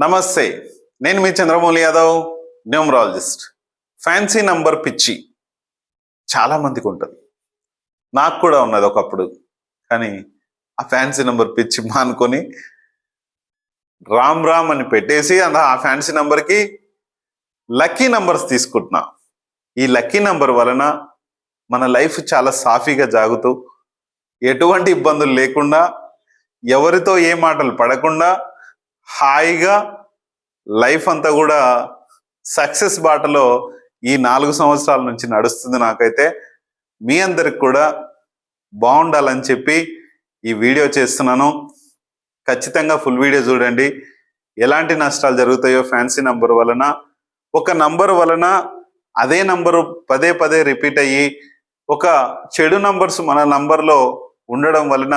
నమస్తే, నేను మీ Chandramouli Yadav, numerologist. Fancy number పిచ్చి చాలా మందికి ఉంటుంది. నాకు కూడా ఉన్నది ఒకప్పుడు. కానీ ఆ ఫ్యాన్సీ నంబర్ పిచ్చి మానుకొని రామ్ రామ్ అని పెట్టేసి ఆ ఫ్యాన్సీ నంబర్కి లక్కీ నంబర్స్ తీసుకుంటున్నా. ఈ లక్కీ నంబర్ వలన మన లైఫ్ చాలా సాఫీగా జాగుతూ, ఎటువంటి ఇబ్బందులు లేకుండా, ఎవరితో ఏ మాటలు పడకుండా హాయిగా లైఫ్ అంతా కూడా సక్సెస్ బాటలో ఈ 4 సంవత్సరాల నుంచి నడుస్తుంది. నాకైతే మీ అందరికి కూడా బాగుండాలని చెప్పి ఈ వీడియో చేస్తున్నాను. ఖచ్చితంగా ఫుల్ వీడియో చూడండి. ఎలాంటి నష్టాలు జరుగుతాయో ఫ్యాన్సీ నంబర్ వలన, ఒక నంబర్ వలన అదే నంబరు పదే పదే రిపీట్ అయ్యి ఒక చెడు నంబర్స్ మన నంబర్లో ఉండడం వలన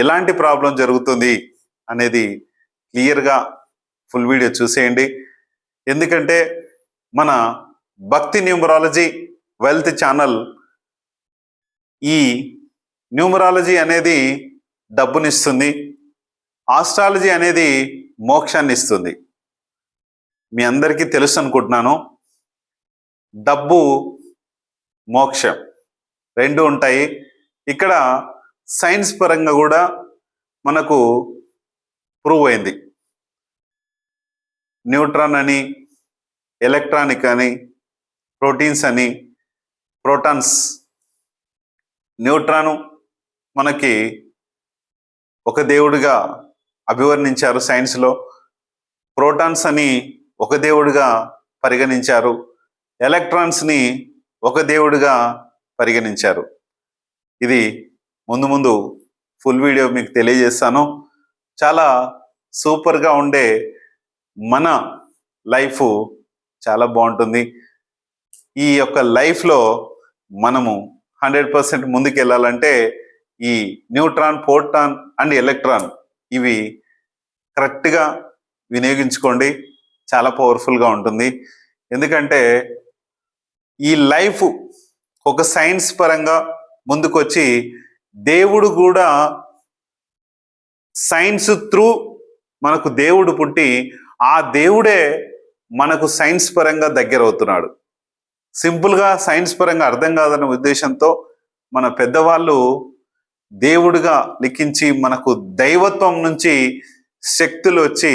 ఎలాంటి ప్రాబ్లం జరుగుతుంది అనేది క్లియర్గా ఫుల్ వీడియో చూసేయండి. ఎందుకంటే మన భక్తి న్యూమరాలజీ వెల్త్ ఛానల్ ఈ న్యూమరాలజీ అనేది డబ్బునిస్తుంది, ఆస్ట్రాలజీ అనేది మోక్షాన్ని ఇస్తుంది. మీ అందరికీ తెలుసు అనుకుంటున్నాను. డబ్బు మోక్షం రెండు ఉంటాయి. ఇక్కడ సైన్స్ పరంగా కూడా మనకు ప్రూవ్ అయింది. న్యూట్రాన్ అని, ఎలక్ట్రానిక్ అని, ప్రోటీన్స్ అని, ప్రోటాన్స్. న్యూట్రాను మనకి ఒక దేవుడిగా అభివర్ణించారు సైన్స్లో. ప్రోటాన్స్ అని ఒక దేవుడిగా పరిగణించారు. ఎలక్ట్రాన్స్ని ఒక దేవుడిగా పరిగణించారు. ఇది ముందు ఫుల్ వీడియో మీకు తెలియజేస్తాను. చాలా సూపర్గా ఉండే మన లైఫ్ చాలా బాగుంటుంది. ఈ యొక్క లైఫ్లో మనము 100% ముందుకు వెళ్ళాలంటే ఈ న్యూట్రాన్, ప్రోటాన్ అండ్ ఎలక్ట్రాన్ ఇవి కరెక్ట్గా వినియోగించుకోండి. చాలా పవర్ఫుల్గా ఉంటుంది. ఎందుకంటే ఈ లైఫ్ ఒక సైన్స్ పరంగా ముందుకొచ్చి దేవుడు కూడా సైన్స్ త్రూ మనకు దేవుడు పుట్టి ఆ దేవుడే మనకు సైన్స్ పరంగా దగ్గర అవుతున్నాడు. సింపుల్గా సైన్స్ పరంగా అర్థం కాదన్న ఉద్దేశంతో మన పెద్దవాళ్ళు దేవుడిగా లిఖించి మనకు దైవత్వం నుంచి శక్తులు వచ్చి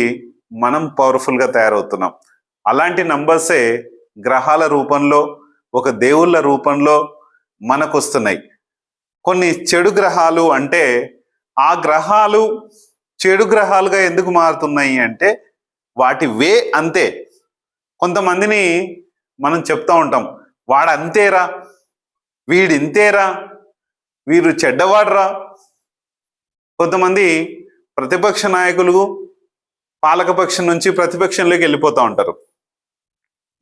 మనం పవర్ఫుల్గా తయారవుతున్నాం. అలాంటి నంబర్సే గ్రహాల రూపంలో, ఒక దేవుళ్ళ రూపంలో మనకు వస్తున్నాయి. కొన్ని చెడు గ్రహాలు అంటే ఆ గ్రహాలు చెడు గ్రహాలుగా ఎందుకు మారుతున్నాయి అంటే వాటి వే అంతే. కొంతమందిని మనం చెప్తా ఉంటాం, వాడు అంతేరా, వీడు ఇంతేరా, వీరు చెడ్డవాడరా. కొంతమంది ప్రతిపక్ష నాయకులు పాలకపక్షం నుంచి ప్రతిపక్షంలోకి వెళ్ళిపోతూ ఉంటారు.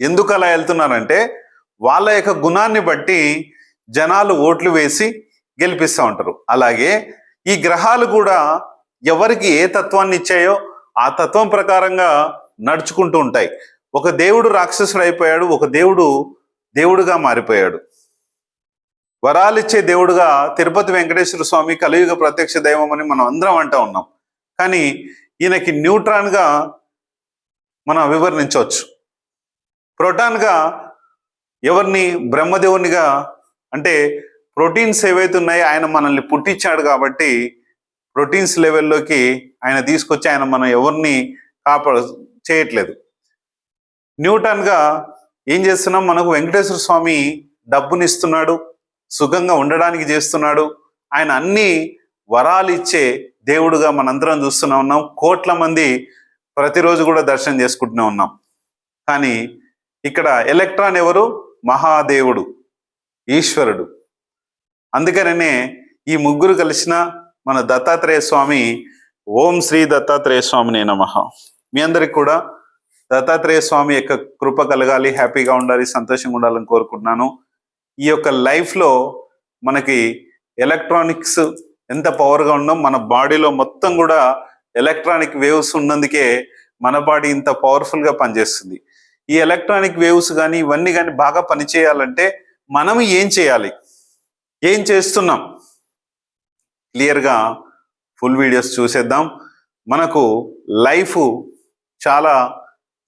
ఎందుకు అలా వెళ్తున్నారంటే వాళ్ళ యొక్క గుణాన్ని బట్టి జనాలు ఓట్లు వేసి గెలిపిస్తూ ఉంటారు. అలాగే ఈ గ్రహాలు కూడా ఎవరికి ఏ తత్వాన్ని ఇచ్చాయో ఆ తత్వం ప్రకారంగా నడుచుకుంటూ ఉంటాయి. ఒక దేవుడు రాక్షసుడు అయిపోయాడు, ఒక దేవుడు దేవుడుగా మారిపోయాడు. వరాలిచ్చే దేవుడుగా తిరుపతి వెంకటేశ్వర స్వామి కలియుగ ప్రత్యక్ష దైవం అని మనం అందరం అంటూ ఉన్నాం. కానీ ఈయనకి న్యూట్రాన్గా మనం వివరించవచ్చు. ప్రోటాన్గా ఎవరిని బ్రహ్మదేవునిగా, అంటే ప్రోటీన్స్ ఏవైతే ఉన్నాయో ఆయన మనల్ని పుట్టించాడు కాబట్టి ప్రోటీన్స్ లెవెల్లోకి ఆయన తీసుకొచ్చి ఆయన మనం ఎవరిని చేయట్లేదు. న్యూటన్గా ఏం చేస్తున్నాం, మనకు వెంకటేశ్వర స్వామి డబ్బునిస్తున్నాడు, సుఖంగా ఉండడానికి చేస్తున్నాడు. ఆయన అన్ని వరాలు ఇచ్చే దేవుడుగా మనందరం చూస్తూనే ఉన్నాం. కోట్ల మంది ప్రతిరోజు కూడా దర్శనం చేసుకుంటూనే ఉన్నాం. కానీ ఇక్కడ ఎలక్ట్రాన్ ఎవరు? మహాదేవుడు, ఈశ్వరుడు. అందుకనే ఈ ముగ్గురు కలిసిన మన దత్తాత్రేయ స్వామి, ఓం శ్రీ దత్తాత్రేయ స్వామినే నమః. మీ అందరికి కూడా దత్తాత్రేయ స్వామి యొక్క కృప కలగాలి, హ్యాపీగా ఉండాలి, సంతోషంగా ఉండాలని కోరుకుంటున్నాను. ఈ యొక్క లైఫ్లో మనకి ఎలక్ట్రానిక్స్ ఎంత పవర్గా ఉన్నాం, మన బాడీలో మొత్తం కూడా ఎలక్ట్రానిక్ వేవ్స్ ఉన్నందుకే మన బాడీ ఇంత పవర్ఫుల్గా పనిచేస్తుంది. ఈ ఎలక్ట్రానిక్ వేవ్స్ కానీ ఇవన్నీ కానీ బాగా పనిచేయాలంటే మనం ఏం చేయాలి, ఏం చేస్తున్నాం, క్లియర్గా ఫుల్ వీడియోస్ చూసేద్దాం. మనకు లైఫ్ చాలా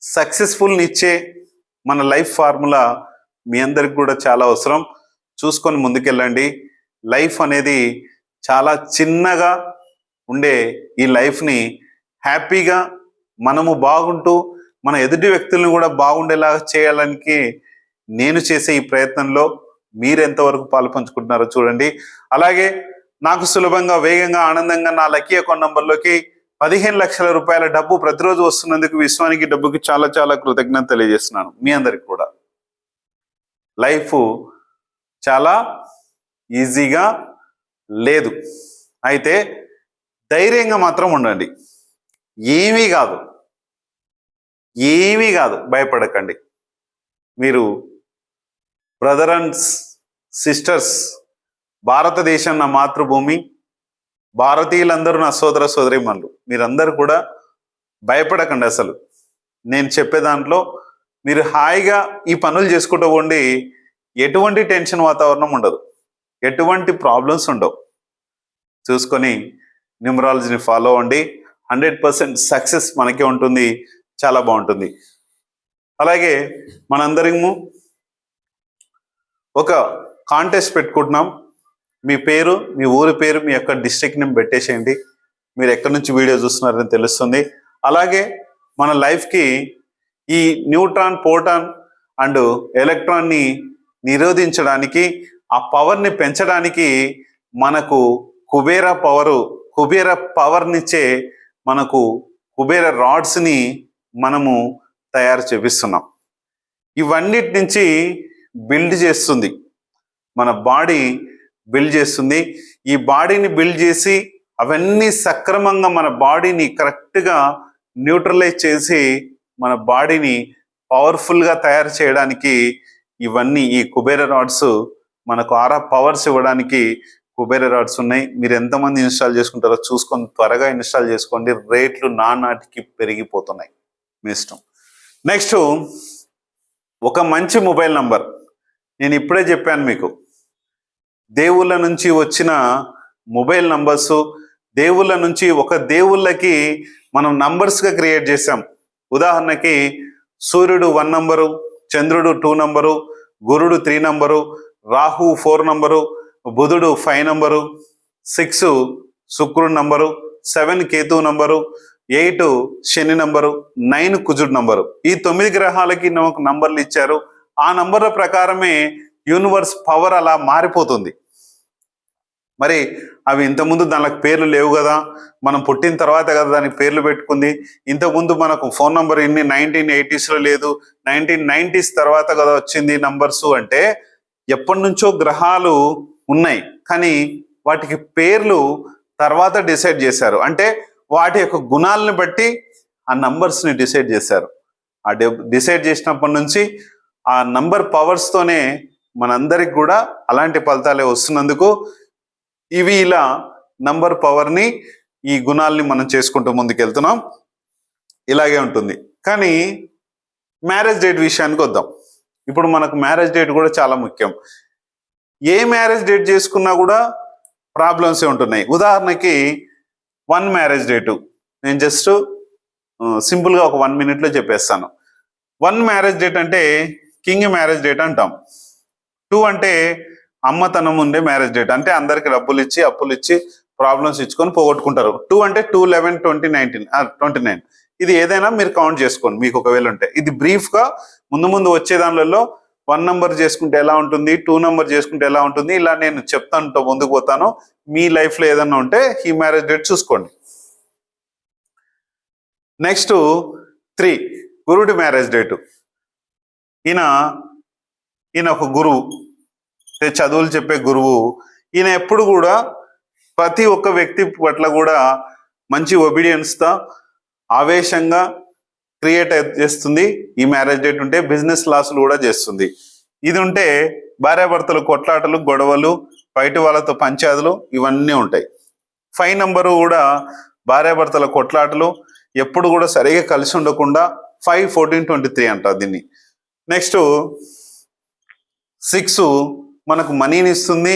సక్సెస్ఫుల్ని ఇచ్చే మన లైఫ్ ఫార్ములా మీ అందరికి కూడా చాలా అవసరం. చూసుకొని ముందుకెళ్ళండి. లైఫ్ అనేది చాలా చిన్నగా ఉండే ఈ లైఫ్ని హ్యాపీగా మనము బాగుంటూ మన ఎదుటి వ్యక్తులను కూడా బాగుండేలాగా చేయాలని నేను చేసే ఈ ప్రయత్నంలో మీరు ఎంతవరకు పాలు పంచుకుంటున్నారో చూడండి. అలాగే నాకు సులభంగా, వేగంగా, ఆనందంగా నా లక్కీ అకౌంట్ నంబర్లోకి 15 లక్షల రూపాయల డబ్బు ప్రతిరోజు వస్తున్నందుకు విశ్వానికి, డబ్బుకి చాలా చాలా కృతజ్ఞత తెలియజేస్తున్నాను. మీ అందరికి కూడా లైఫ్ చాలా ఈజీగా లేదు, అయితే ధైర్యంగా మాత్రం ఉండండి. ఏమీ కాదు, భయపడకండి. మీరు బ్రదర్ అండ్ సిస్టర్స్, భారతదేశం నా మాతృభూమి, భారతీయులందరూ నా సోదర సోదరీమణులు. మీరందరూ కూడా భయపడకండి. అసలు నేను చెప్పే దాంట్లో మీరు హాయిగా ఈ పనులు చేసుకుంటూ ఉండి ఎటువంటి టెన్షన్ వాతావరణం ఉండదు, ఎటువంటి ప్రాబ్లమ్స్ ఉండవు. చూసుకొని న్యూమరాలజీని ఫాలో అవ్వండి. 100% సక్సెస్ మనకే ఉంటుంది, చాలా బాగుంటుంది. అలాగే మనందరము ఒక కాంటెస్ట్ పెట్టుకుంటున్నాం. మీ పేరు, మీ ఊరి పేరు, మీ యొక్క డిస్ట్రిక్ట్ నేమ్ పెట్టేసేయండి. మీరు ఎక్కడి నుంచి వీడియో చూస్తున్నారని తెలుస్తుంది. అలాగే మన లైఫ్కి ఈ న్యూట్రాన్, ప్రోటాన్ అండ్ ఎలక్ట్రాన్ని నిరోధించడానికి, ఆ పవర్ని పెంచడానికి మనకు కుబేర పవర్నిచ్చే మనకు కుబేర రాడ్స్ని మనము తయారు చేపిస్తున్నాం. ఇవన్నిటి నుంచి బిల్డ్ చేస్తుంది మన బాడీ, బిల్డ్ చేస్తుంది. ఈ బాడీని బిల్డ్ చేసి అవన్నీ సక్రమంగా మన బాడీని కరెక్ట్గా న్యూట్రలైజ్ చేసి మన బాడీని పవర్ఫుల్గా తయారు చేయడానికి ఇవన్నీ, ఈ కుబేర రాడ్స్ మనకు ఆరా పవర్స్ ఇవ్వడానికి కుబేర రాడ్స్ ఉన్నాయి. మీరు ఎంతమంది ఇన్స్టాల్ చేసుకుంటారో చూసుకొని త్వరగా ఇన్స్టాల్ చేసుకోండి. రేట్లు నానాటికి పెరిగిపోతున్నాయి, మీ ఇష్టం. నెక్స్ట్, ఒక మంచి మొబైల్ నంబర్. నేను ఇప్పుడే చెప్పాను మీకు, దేవుళ్ళ నుంచి వచ్చిన మొబైల్ నంబర్స్, దేవుళ్ళ నుంచి ఒక దేవుళ్ళకి మనం నంబర్స్గా క్రియేట్ చేసాం. ఉదాహరణకి సూర్యుడు 1 నంబరు, చంద్రుడు 2 నంబరు, గురుడు 3 నంబరు, రాహు 4 నంబరు, బుధుడు 5 నంబరు, 6 శుక్రుడు నంబరు, 7 కేతు నంబరు, 8 శని నంబరు, 9 కుజుడు నంబరు. ఈ 9 గ్రహాలకి నాకు నంబర్లు ఇచ్చారు. ఆ నంబర్ల ప్రకారమే యూనివర్స్ పవర్ అలా మారిపోతుంది. మరి అవి ఇంతకుముందు దానికి పేర్లు లేవు కదా, మనం పుట్టిన తర్వాత కదా దానికి పేర్లు పెట్టుకుంది. ఇంతకుముందు మనకు ఫోన్ నంబర్ ఇన్ని 1980s లేదు, 1990s తర్వాత కదా వచ్చింది నంబర్స్. అంటే ఎప్పటి నుంచో గ్రహాలు ఉన్నాయి, కానీ వాటికి పేర్లు తర్వాత డిసైడ్ చేశారు. అంటే వాటి యొక్క గుణాలను బట్టి ఆ నంబర్స్ని డిసైడ్ చేశారు. ఆ డిసైడ్ చేసినప్పటి నుంచి ఆ నంబర్ పవర్స్తోనే మనందరికి కూడా అలాంటి ఫలితాలే వస్తున్నందుకు ఇవి ఇలా నంబర్ పవర్ని, ఈ గుణాలని మనం చేసుకుంటూ ముందుకెళ్తున్నాం. ఇలాగే ఉంటుంది. కానీ మ్యారేజ్ డేట్ విషయానికి వద్దాం. ఇప్పుడు మనకు మ్యారేజ్ డేట్ కూడా చాలా ముఖ్యం. ఏ మ్యారేజ్ డేట్ చేసుకున్నా కూడా ప్రాబ్లమ్సే ఉంటున్నాయి. ఉదాహరణకి 1 మ్యారేజ్ డేటు నేను జస్ట్ సింపుల్గా ఒక 1 minute చెప్పేస్తాను. 1 మ్యారేజ్ డేట్ అంటే కింగ్ మ్యారేజ్ డేట్ అంటాం. 2 అంటే అమ్మతనం ఉండే మ్యారేజ్ డేట్, అంటే అందరికి డబ్బులు ఇచ్చి, అప్పులు ఇచ్చి, ప్రాబ్లమ్స్ ఇచ్చుకొని పోగొట్టుకుంటారు. 2 అంటే 2/11/2029. ఇది ఏదైనా మీరు కౌంట్ చేసుకోండి మీకు ఒకవేళ ఉంటే. ఇది బ్రీఫ్గా ముందు వచ్చే దానిలో 1 నంబర్ చేసుకుంటే ఎలా ఉంటుంది, 2 నంబర్ చేసుకుంటే ఎలా ఉంటుంది, ఇలా నేను చెప్తాను, ముందుకు పోతాను. మీ లైఫ్లో ఏదన్నా ఉంటే ఈ మ్యారేజ్ డేట్ చూసుకోండి. నెక్స్ట్ 3 గురుడి మ్యారేజ్ డేటు. ఈయన ఒక గురువు, చదువులు చెప్పే గురువు. ఈయన ఎప్పుడు కూడా ప్రతి ఒక్క వ్యక్తి పట్ల కూడా మంచి ఒబీడియన్స్తో, ఆవేశంగా క్రియేట్ చేస్తుంది. ఈ మ్యారేజ్ డేట్ ఉంటే బిజినెస్ లాసులు కూడా చేస్తుంది. ఇది ఉంటే భార్యాభర్తలు కొట్లాటలు, గొడవలు, బయట వాళ్ళతో పంచాదులు ఇవన్నీ ఉంటాయి. 5 నంబరు కూడా భార్యాభర్తల కొట్లాటలు, ఎప్పుడు కూడా సరిగా కలిసి ఉండకుండా 5/14/23 అంటారు దీన్ని. నెక్స్ట్ 6 మనకు మనీని ఇస్తుంది,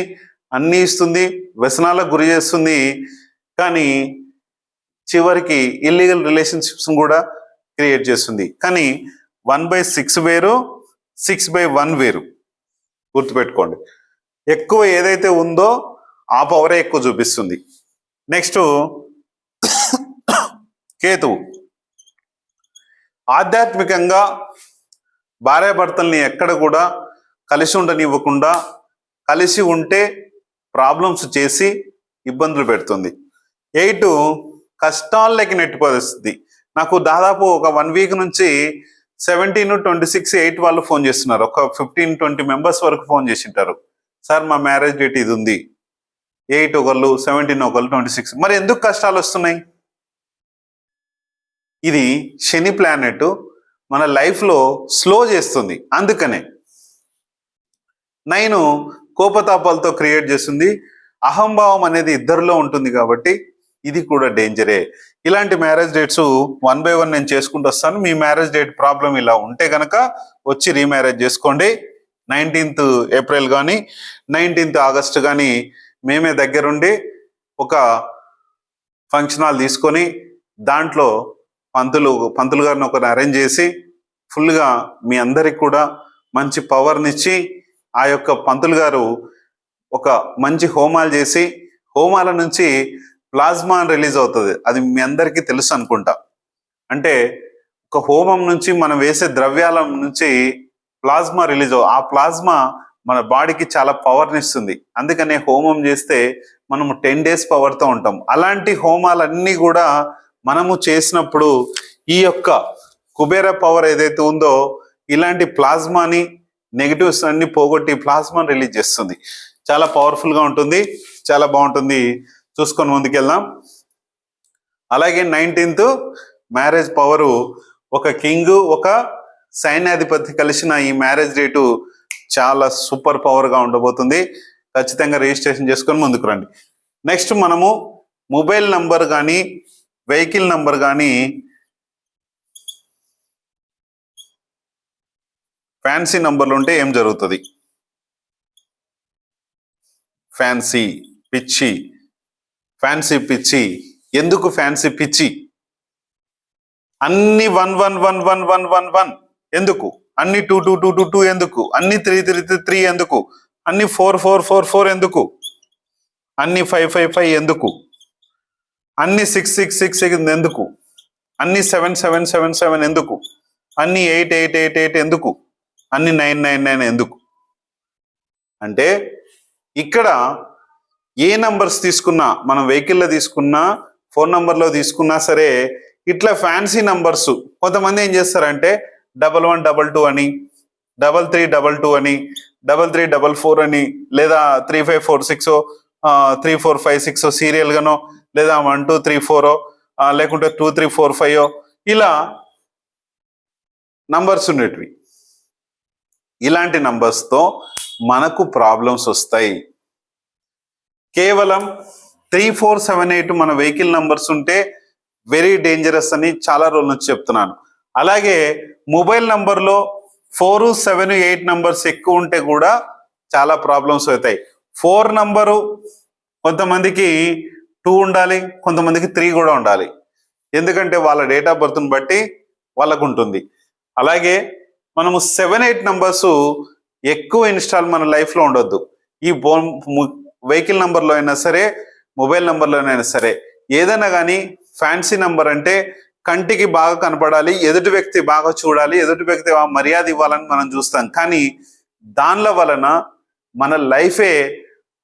అన్నీ ఇస్తుంది, వ్యసనాలకు గురి చేస్తుంది. కానీ చివరికి ఇల్లీగల్ రిలేషన్షిప్స్ కూడా క్రియేట్ చేస్తుంది. కానీ 1/6 వేరు, 6/1 వేరు. గుర్తుపెట్టుకోండి. ఎక్కువ ఏదైతే ఉందో ఆ పవరే ఎక్కువ చూపిస్తుంది. నెక్స్ట్ కేతువు. ఆధ్యాత్మికంగా భార్యాభర్తల్ని ఎక్కడ కూడా కలిసి ఉండనివ్వకుండా, కలిసి ఉంటే ప్రాబ్లమ్స్ చేసి ఇబ్బందులు పెడుతుంది. 8 కష్టాల్లోకి నెట్టిపోతుంది. నాకు దాదాపు ఒక 1 వీక్ నుంచి 17, 26, 8 వాళ్ళు ఫోన్ చేస్తున్నారు. ఒక 15-20 మెంబర్స్ వరకు ఫోన్ చేసింటారు. సార్ మా మ్యారేజ్ డేట్ ఇది ఉంది. 8 ఒకళ్ళు, 17 ఒకళ్ళు, 26. మరి ఎందుకు కష్టాలు వస్తున్నాయి? ఇది శని ప్లానెట్ మన లైఫ్లో స్లో చేస్తుంది. అందుకనే 9 కోపతాపాలతో క్రియేట్ చేస్తుంది. అహంభావం అనేది ఇద్దరిలో ఉంటుంది కాబట్టి ఇది కూడా డేంజరే. ఇలాంటి మ్యారేజ్ డేట్స్ 1 by 1 నేను చేసుకుంటూ వస్తాను. మీ మ్యారేజ్ డేట్ ప్రాబ్లం ఇలా ఉంటే కనుక వచ్చి రీమ్యారేజ్ చేసుకోండి. 19th ఏప్రిల్ కానీ 19th ఆగస్ట్ కానీ మేమే దగ్గరుండి ఒక ఫంక్షన్ హాల్ తీసుకొని దాంట్లో పంతులు గారిని ఒకరిని అరేంజ్ చేసి ఫుల్గా మీ అందరికి కూడా మంచి పవర్నిచ్చి ఆ యొక్క పంతులు గారు ఒక మంచి హోమాలు చేసి, హోమాల నుంచి ప్లాస్మా రిలీజ్ అవుతుంది. అది మీ అందరికీ తెలుసు అనుకుంటా. అంటే ఒక హోమం నుంచి మనం వేసే ద్రవ్యాల నుంచి ప్లాస్మా రిలీజ్ ఆ ప్లాస్మా మన బాడీకి చాలా పవర్ని ఇస్తుంది. అందుకనే హోమం చేస్తే మనము 10 days పవర్తో ఉంటాం. అలాంటి హోమాలన్నీ కూడా మనము చేసినప్పుడు ఈ యొక్క కుబేర పవర్ ఏదైతే ఉందో ఇలాంటి ప్లాస్మాని, నెగిటివ్స్ అన్ని పోగొట్టి ప్లాస్మాని రిలీజ్ చేస్తుంది. చాలా పవర్ఫుల్గా ఉంటుంది, చాలా బాగుంటుంది. చూసుకొని ముందుకెళ్దాం. అలాగే 19th మ్యారేజ్ పవరు, ఒక కింగ్ ఒక సైన్యాధిపతి కలిసిన ఈ మ్యారేజ్ డేటు చాలా సూపర్ పవర్గా ఉండబోతుంది. ఖచ్చితంగా రిజిస్ట్రేషన్ చేసుకొని ముందుకు రండి. నెక్స్ట్ మనము మొబైల్ నంబర్ కానీ వెహికల్ నంబర్ కానీ ఫ్యాన్సీ నంబర్లు ఉంటే ఏం జరుగుతుంది? ఫ్యాన్సీ పిచ్చి. ఫ్యాన్సీ పిచ్చి. ఎందుకు ఫ్యాన్సీ పిచ్చి? అన్ని 1 ఎందుకు? అన్ని 2 ఎందుకు? అన్ని 3 ఎందుకు? అన్ని 4 ఎందుకు? అన్ని 5 ఎందుకు? అన్ని 6 ఎందుకు? అన్ని 7 ఎందుకు? అన్ని 8 ఎందుకు? అన్ని 9 ఎందుకు? అంటే ఇక్కడ ఏ నంబర్స్ తీసుకున్నా, మనం వెహికల్లో తీసుకున్నా, ఫోన్ నంబర్లో తీసుకున్నా సరే ఇట్లా ఫ్యాన్సీ నంబర్స్ కొంతమంది ఏం చేస్తారంటే 1122 అని, 3322 అని, 3344 అని, లేదా 3546, 3456 సీరియల్ గానో, లేదా 1234 లేకుంటే 2345 ఇలా నంబర్స్ ఉండేటివి. ఇలాంటి నంబర్స్తో మనకు ప్రాబ్లమ్స్ వస్తాయి. కేవలం 3478 మన వెహికల్ నంబర్స్ ఉంటే వెరీ డేంజరస్ అని చాలా రోజుల నుంచి చెప్తున్నాను. అలాగే మొబైల్ నంబర్లో 4, 7, 8 నంబర్స్ ఎక్కువ ఉంటే కూడా చాలా ప్రాబ్లమ్స్ అవుతాయి. 4 నంబరు కొంతమందికి 2 ఉండాలి, కొంతమందికి 3 కూడా ఉండాలి. ఎందుకంటే వాళ్ళ డేట్ ఆఫ్ బర్త్ని బట్టి వాళ్ళకు ఉంటుంది. అలాగే మనము 7, 8 నంబర్స్ ఎక్కువ ఇన్స్టాల్ మన లైఫ్లో ఉండొద్దు. ఈ వెహికల్ నంబర్లో అయినా సరే, మొబైల్ నంబర్లో అయినా సరే, ఏదైనా కానీ ఫ్యాన్సీ నంబర్ అంటే కంటికి బాగా కనపడాలి, ఎదుటి వ్యక్తి బాగా చూడాలి, ఎదుటి వ్యక్తి మర్యాద ఇవ్వాలని మనం చూస్తాం. కానీ దానిల వలన మన లైఫే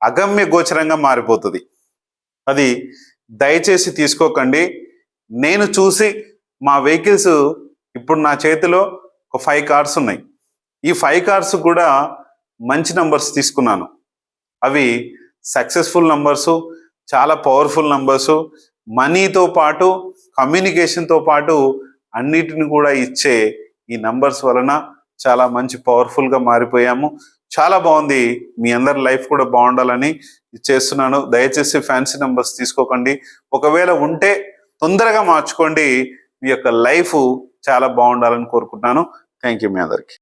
అగమ్య గోచరంగా మారిపోతుంది. అది దయచేసి తీసుకోకండి. నేను చూసి మా వెహికల్స్ ఇప్పుడు నా చేతిలో ఒక 5 కార్స్ ఉన్నాయి. ఈ 5 కార్స్ కూడా మంచి నంబర్స్ తీసుకున్నాను. అవి సక్సెస్ఫుల్ నంబర్సు, చాలా పవర్ఫుల్ నంబర్సు. మనీతో పాటు, కమ్యూనికేషన్తో పాటు అన్నిటిని కూడా ఇచ్చే ఈ నంబర్స్ వలన చాలా మంచి పవర్ఫుల్గా మారిపోయాము. చాలా బాగుంది. మీ అందరి లైఫ్ కూడా బాగుండాలని చేస్తున్నాను. దయచేసి ఫ్యాన్సీ నంబర్స్ తీసుకోకండి. ఒకవేళ ఉంటే తొందరగా మార్చుకోండి. మీ యొక్క లైఫ్ చాలా బాగుండాలని కోరుకుంటున్నాను. థ్యాంక్ యూ మీ అందరికి.